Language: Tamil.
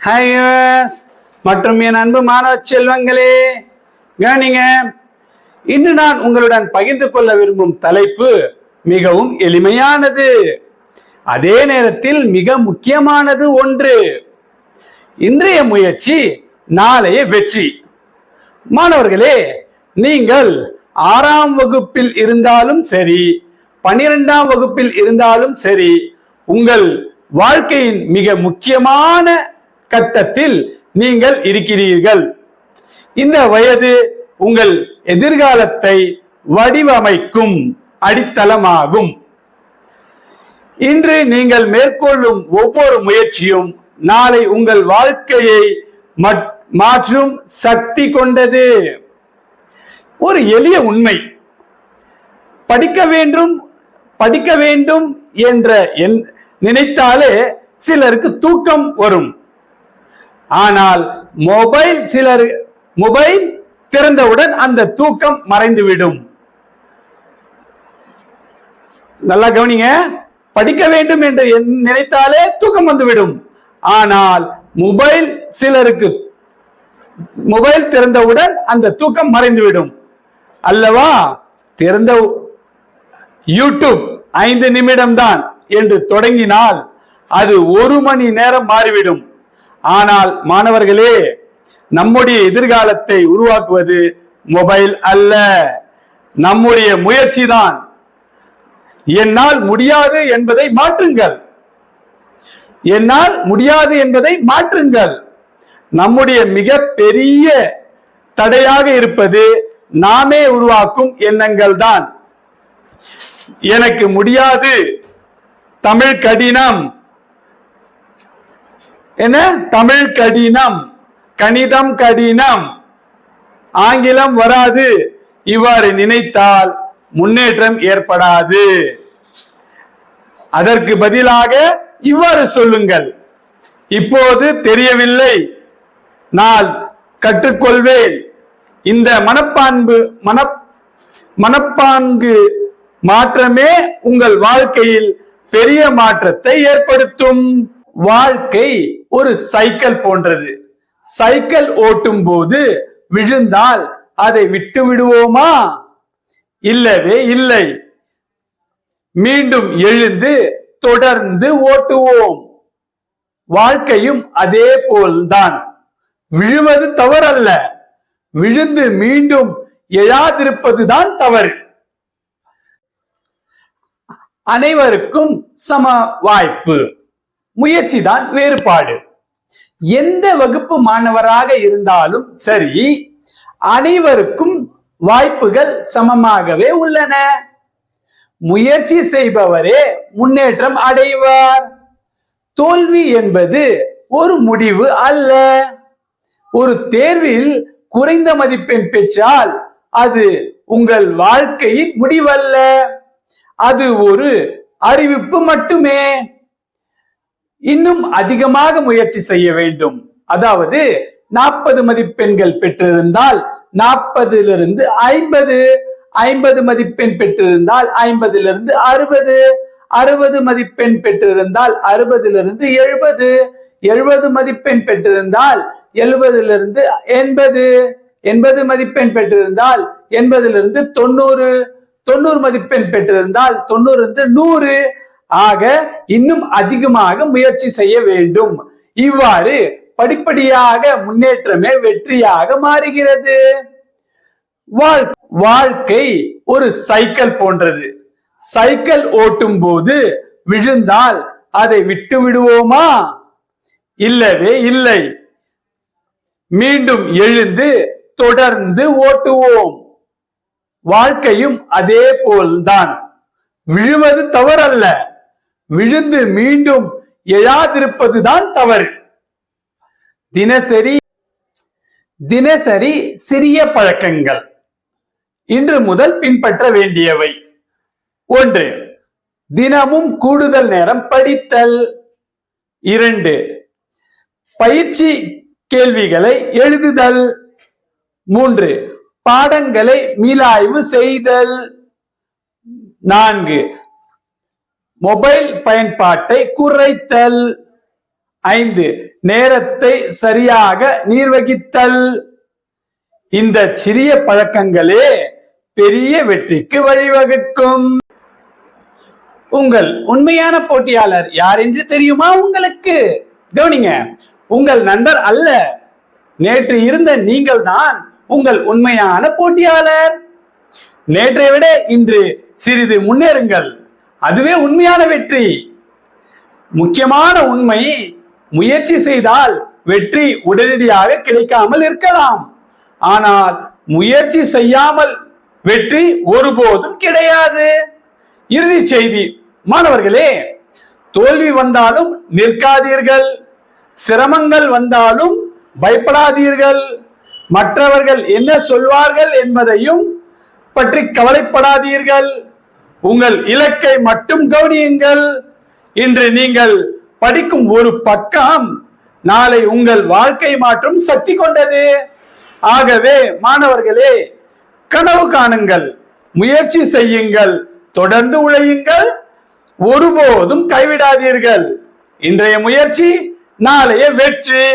ஹையர்ஸ் மற்றும் என் அன்பு மாணவ செல்வங்களே, கவனிங்க. இன்று நான் உங்களுடன் பகிர்ந்து கொள்ள விரும்பும் தலைப்பு மிகவும் எளிமையானது, அதே நேரத்தில் மிக முக்கியமானது ஒன்று. இன்றைய முயற்சி நாளைய வெற்றி. மாணவர்களே, நீங்கள் 6ஆம் வகுப்பில் இருந்தாலும் சரி, 12ஆம் வகுப்பில் இருந்தாலும் சரி, உங்கள் வாழ்க்கையின் மிக முக்கியமான கட்டத்தில் நீங்கள் இருக்கிறீர்கள். இந்த வயது உங்கள் எதிர்காலத்தை வடிவமைக்கும் அடித்தளமாகும். இன்று நீங்கள் மேற்கொள்ளும் ஒவ்வொரு முயற்சியும் நாளை உங்கள் வாழ்க்கையை மாற்றும் சக்தி கொண்டது. ஒரு எளிய உண்மை, படிக்க வேண்டும் என்ற நினைத்தாலே சிலருக்கு தூக்கம் வரும். ஆனால் மொபைல் திறந்தவுடன் அந்த தூக்கம் மறைந்துவிடும். நல்லா கவனிங்க, படிக்க வேண்டும் என்று நினைத்தாலே தூக்கம் வந்துவிடும். ஆனால் மொபைல் திறந்தவுடன் அந்த தூக்கம் மறைந்துவிடும் அல்லவா? திறந்த யூடியூப் 5 நிமிடம் தான் என்று தொடங்கினால் அது 1 மணி நேரம் மாறிவிடும். ஆனால் மாணவர்களே, நம்முடைய எதிர்காலத்தை உருவாக்குவது மொபைல் அல்ல, நம்முடைய முயற்சி தான். என்னால் முடியாது என்பதை மாற்றுங்கள். என்னால் முடியாது என்பதை மாற்றுங்கள். நம்முடைய மிக பெரிய தடையாக இருப்பது நாமே உருவாக்கும் எண்ணங்கள் தான். எனக்கு முடியாது, தமிழ் கடினம், என்ன தமிழ் கடினம், கணிதம் கடினம், ஆங்கிலம் வராது, இவ்வாறு நினைத்தால் முன்னேற்றம் ஏற்படாது. அதற்கு பதிலாக இவ்வாறு சொல்லுங்கள்: இப்போது தெரியவில்லை, நான் கற்றுக்கொள்வேன். இந்த மனப்பான்கு மாற்றமே உங்கள் வாழ்க்கையில் பெரிய மாற்றத்தை ஏற்படுத்தும். வாழ்க்கை ஒரு சைக்கிள் போன்றது. சைக்கிள் ஓட்டும் போது விழுந்தால் அதை விட்டு விடுவோமா? இல்லவே இல்லை. மீண்டும் எழுந்து தொடர்ந்து ஓட்டுவோம். வாழ்க்கையும் அதே போல்தான். விழுவது தவறல்ல, விழுந்து மீண்டும் எழாதிருப்பதுதான் தவறு. அனைவருக்கும் சம வாய்ப்பு, முயற்சி தான் வேறுபாடு. எந்த வகுப்பு மாணவராக இருந்தாலும் சரி, அனைவருக்கும் வாய்ப்புகள் சமமாகவே உள்ளன. முயற்சி செய்பவரே முன்னேற்றம் அடைவார். தோல்வி என்பது ஒரு முடிவு அல்ல. ஒரு தேர்வில் குறைந்த மதிப்பெண் பெற்றால் அது உங்கள் வாழ்க்கையின் முடிவல்ல, அது ஒரு அறிவிப்பு மட்டுமே. இன்னும் அதிகமாக முயற்சி செய்ய வேண்டும். அதாவது 40 மதிப்பெண்கள் பெற்றிருந்தால் 40லிருந்து 50, 50 மதிப்பெண் பெற்றிருந்தால் 50லிருந்து 60, 60 மதிப்பெண் பெற்றிருந்தால் 60லிருந்து 70, 70 மதிப்பெண் பெற்றிருந்தால் 70லிருந்து 80, 80 மதிப்பெண் பெற்றிருந்தால் 80லிருந்து 90, 90 மதிப்பெண் பெற்றிருந்தால் 90லிருந்து 100. ஆக இன்னும் அதிகமாக முயற்சி செய்ய வேண்டும். இவ்வாறு படிப்படியாக முன்னேற்றமே வெற்றியாக மாறுகிறது. வாழ்க்கை ஒரு சைக்கிள் போன்றது. சைக்கிள் ஓட்டும் போது விழுந்தால் அதை விட்டு விடுவோமா? இல்லவே இல்லை. மீண்டும் எழுந்து தொடர்ந்து ஓட்டுவோம். வாழ்க்கையும் அதே போல்தான். விழுவது தவறல்ல, விழுந்து மீண்டும் எழாதிருப்பதுதான் தவறு. தினசரி சிறிய பழக்கங்கள் இன்று முதல் பின்பற்ற வேண்டியவை: 1. தினமும் கூடுதல் நேரம் படித்தல். 2. பயிற்சி கேள்விகளை எழுதுதல். 3. பாடங்களை மீளாய்வு செய்தல். 4. மொபைல் பயன்பாட்டை குறைத்தல். 5. நேரத்தை சரியாக நிர்வகித்தல். இந்த சிறிய பழக்கங்களே பெரிய வெற்றிக்கு வழிவகுக்கும். உங்கள் உண்மையான போட்டியாளர் யார் என்று தெரியுமா உங்களுக்கு? கவனிங்க, உங்கள் நண்பர் அல்ல, நேற்று இருந்த நீங்கள் தான் உங்கள் உண்மையான போட்டியாளர். நேற்றை விட இன்று சிறிது முன்னேறுங்கள், அதுவே உண்மையான வெற்றி. முக்கியமான உண்மை, முயற்சி செய்தால் வெற்றி உடனடியாக கிடைக்காமல் இருக்கலாம், ஆனால் முயற்சி செய்யாமல் வெற்றி ஒருபோதும் கிடையாது. இறுதி செய்தி மாணவர்களே, தோல்வி வந்தாலும் நிற்காதீர்கள், சிரமங்கள் வந்தாலும் பயப்படாதீர்கள், மற்றவர்கள் என்ன சொல்வார்கள் என்பதையும் பற்றி கவலைப்படாதீர்கள். உங்கள் இலக்கை மட்டும் கவனியுங்கள். இன்று நீங்கள் படிக்கும் ஒரு பக்கம் நாளை உங்கள் வாழ்க்கை மாற்றும் சக்தி கொண்டது. ஆகவே மாணவர்களே, கனவு காணுங்கள், முயற்சி செய்யுங்கள், தொடர்ந்து உழையுங்கள், ஒருபோதும் கைவிடாதீர்கள். இன்றைய முயற்சி நாளைய வெற்றி.